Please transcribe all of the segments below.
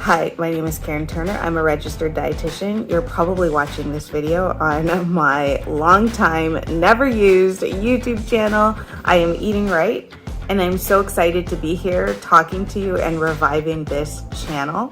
Hi, my name is Karen Turner. I'm a registered dietitian. You're probably watching this video on my long time, never used YouTube channel, iamEatingRight, and I'm so excited to be here talking to you and reviving this channel.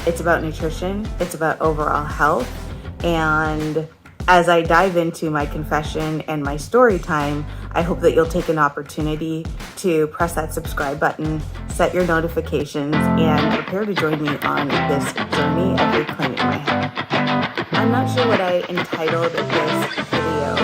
It's about nutrition, it's about overall health, and as I dive into my confession and my story time, I hope that you'll take an opportunity to press that subscribe button, set your notifications, and prepare to join me on this journey of reclaiming my health. I'm not sure what I entitled this video,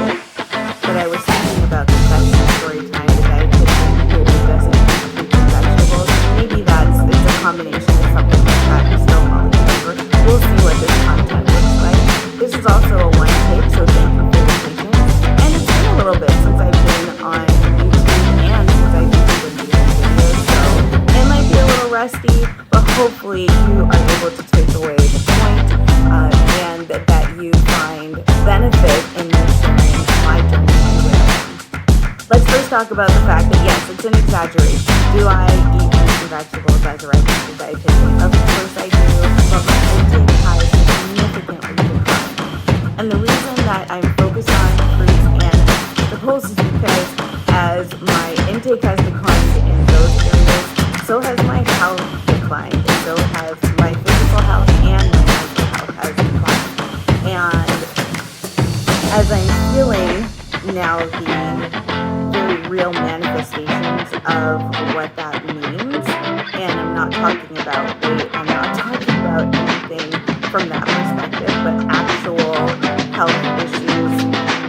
but I was thinking about confession story time, the dietitian who doesn't eat vegetables. Maybe it's a combination of something like that. I'm still mulling over. We'll see what this content looks like. This is also a one take, so thank you for your patience. And it's been a little bit since I've been on YouTube and since I've been doing these videos, so it might be a little rusty, but hopefully you are able to take away the point and that you find benefit in me sharing my journey with you. Let's first talk about the fact that yes, it's an exaggeration. Do I eat fruits and vegetables as a registered dietitian? Of course I do, but my intake has significantly declined. And the reason that I'm focused on fruits and vegetables is because as my intake has declined in those areas, so has my health declined, and so has my physical health and my mental health has declined. And as I'm feeling now the very real manifestations of what that means, and I'm not talking about weight, I'm not talking about anything from that perspective, but actual health issues.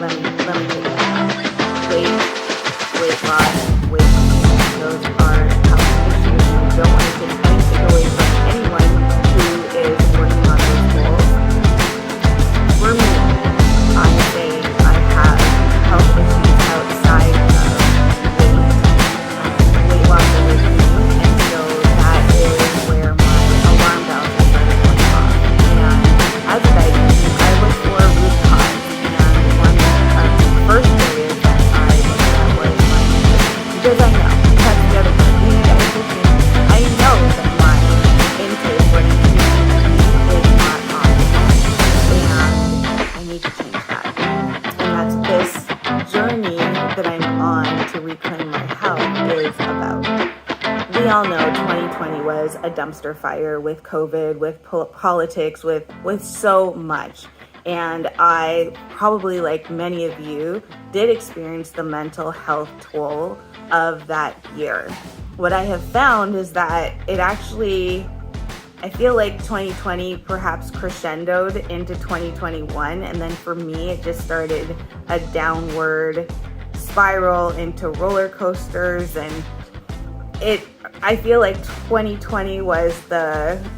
Let me take that out. Weight loss, weight gain, those are health issues. We don't want to take anything away from anyone who is working on those goals. For me, I'm saying I have health issues outside of weight loss and weight gain, and so that is where my alarm bells are starting going off. And as a dietitian, I look for root cause, and one of the first areas that I looked at was my intake, because I know, that's the other part, being a dietitian, I know that my intake, what it should be, is not optimal, and I need to change that. And that's this journey that I'm on to reclaim my health is about. We all know 2020 was a dumpster fire with COVID, with politics, with so much. And I probably, like many of you, did experience the mental health toll of that year. What I have found is that it actually, I feel like 2020 perhaps crescendoed into 2021. And then for me, it just started a downward spiral into roller coasters, and I feel like 2020 was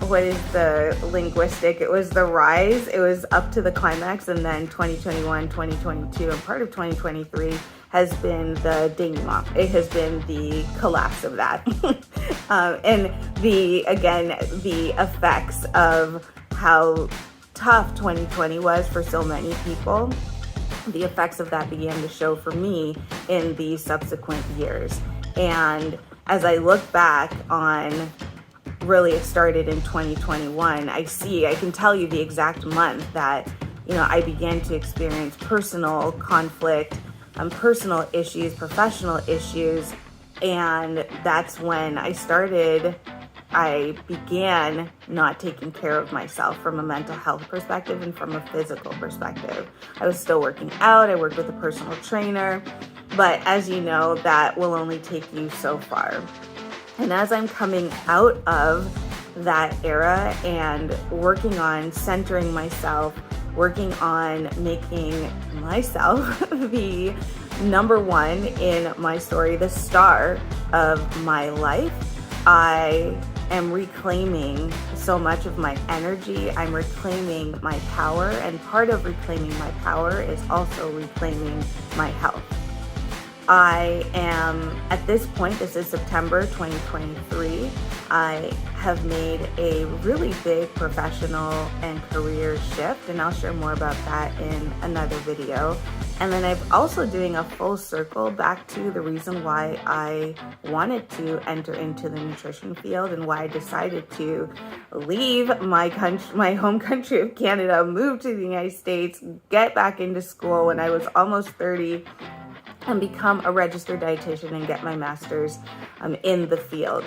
what is the linguistic? It was the rise. It was up to the climax, and then 2021, 2022, and part of 2023 has been the denouement. It has been the collapse of that. And the effects of how tough 2020 was for so many people. The effects of that began to show for me in the subsequent years. And as I look back on, really it started in 2021, I can tell you the exact month that, I began to experience personal conflict, personal issues, professional issues, and that's when I began not taking care of myself from a mental health perspective and from a physical perspective. I was still working out, I worked with a personal trainer, but as you know, that will only take you so far. And as I'm coming out of that era and working on centering myself, working on making myself the number one in my story, the star of my life, I am reclaiming so much of my energy. I'm reclaiming my power, and part of reclaiming my power is also reclaiming my health. I am, at this point, this is September 2023, I have made a really big professional and career shift, and I'll share more about that in another video. And then I'm also doing a full circle back to the reason why I wanted to enter into the nutrition field and why I decided to leave my home country of Canada, move to the United States, get back into school when I was almost 30, and become a registered dietitian and get my master's in the field.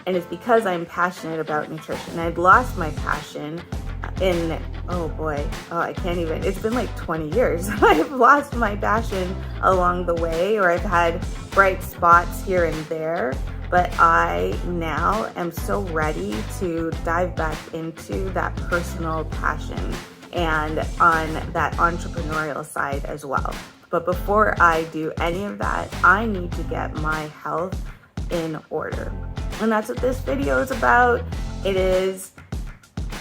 And it's because I'm passionate about nutrition. I'd lost my passion I can't even, it's been like 20 years. I've lost my passion along the way, or I've had bright spots here and there, but I now am so ready to dive back into that personal passion and on that entrepreneurial side as well. But before I do any of that, I need to get my health in order. And that's what this video is about. It is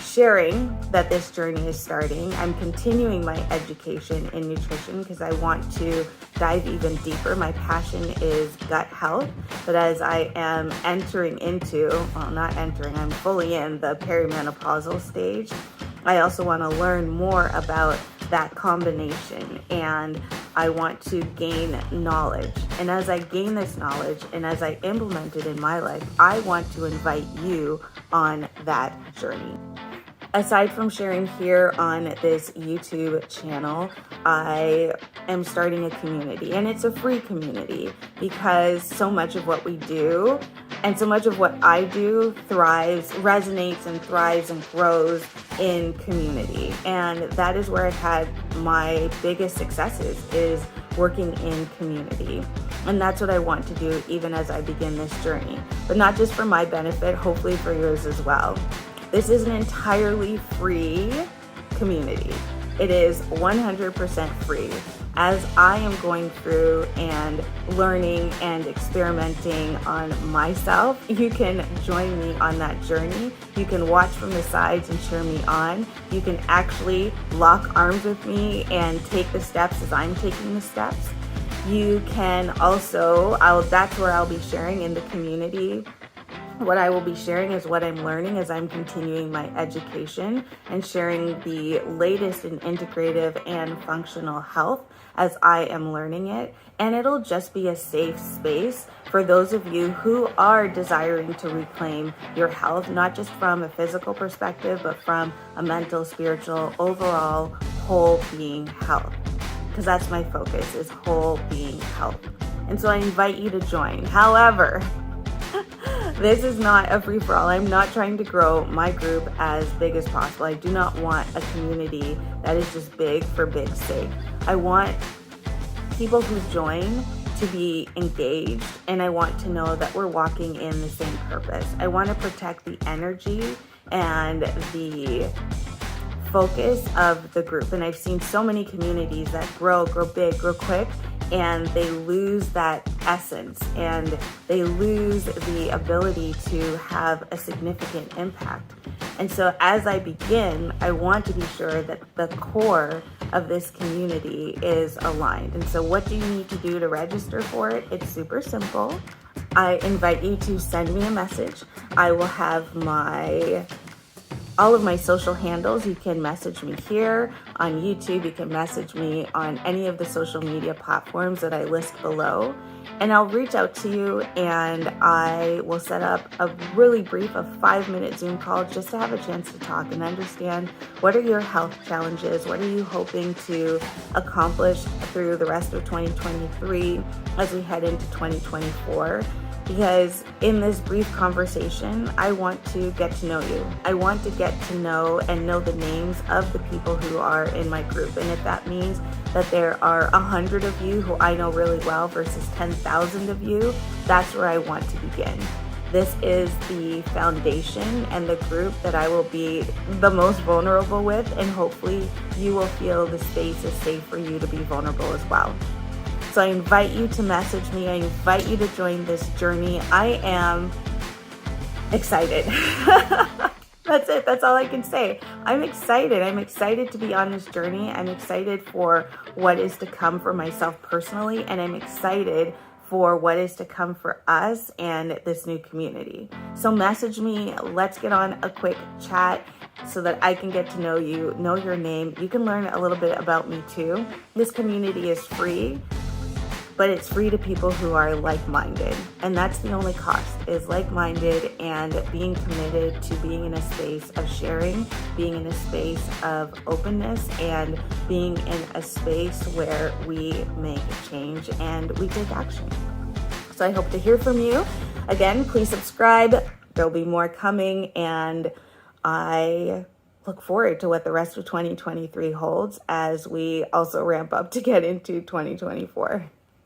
sharing that this journey is starting. I'm continuing my education in nutrition because I want to dive even deeper. My passion is gut health, but as I am I'm fully in the perimenopausal stage, I also want to learn more about that combination, and I want to gain knowledge. And as I gain this knowledge and as I implement it in my life, I want to invite you on that journey. Aside from sharing here on this YouTube channel, I am starting a community, and it's a free community because so much of what we do and so much of what I do resonates and thrives and grows in community. And that is where I've had my biggest successes, is working in community. And that's what I want to do even as I begin this journey, but not just for my benefit, hopefully for yours as well. This is an entirely free community. It is 100% free. As I am going through and learning and experimenting on myself, you can join me on that journey. You can watch from the sides and cheer me on. You can actually lock arms with me and take the steps as I'm taking the steps. You can also, that's where I'll be sharing in the community. What I will be sharing is what I'm learning as I'm continuing my education and sharing the latest in integrative and functional health as I am learning it. And it'll just be a safe space for those of you who are desiring to reclaim your health, not just from a physical perspective, but from a mental, spiritual, overall whole being health. Because that's my focus, is whole being health. And so I invite you to join. However, this is not a free-for-all. I'm not trying to grow my group as big as possible. I do not want a community that is just big for big's sake. I want people who join to be engaged, and I want to know that we're walking in the same purpose. I want to protect the energy and the focus of the group. And I've seen so many communities that grow big, grow quick, and they lose that essence and they lose the ability to have a significant impact. And so as I begin, I want to be sure that the core of this community is aligned. And so what do you need to do to register for it? It's super simple. I invite you to send me a message. I will have all of my social handles. You can message me here on YouTube. You can message me on any of the social media platforms that I list below. And I'll reach out to you and I will set up a really brief, a 5-minute Zoom call just to have a chance to talk and understand what are your health challenges, what are you hoping to accomplish through the rest of 2023 as we head into 2024. Because in this brief conversation, I want to get to know you. I want to get to know and know the names of the people who are in my group. And if that means that there are 100 of you who I know really well versus 10,000 of you, that's where I want to begin. This is the foundation and the group that I will be the most vulnerable with, and hopefully you will feel the space is safe for you to be vulnerable as well. So I invite you to message me. I invite you to join this journey. I am excited. That's it. That's all I can say. I'm excited. I'm excited to be on this journey. I'm excited for what is to come for myself personally, and I'm excited for what is to come for us and this new community. So message me, let's get on a quick chat so that I can get to know you, know your name. You can learn a little bit about me too. This community is free, but it's free to people who are like-minded. And that's the only cost, is like-minded and being committed to being in a space of sharing, being in a space of openness, and being in a space where we make change and we take action. So I hope to hear from you. Again, please subscribe. There'll be more coming, and I look forward to what the rest of 2023 holds as we also ramp up to get into 2024.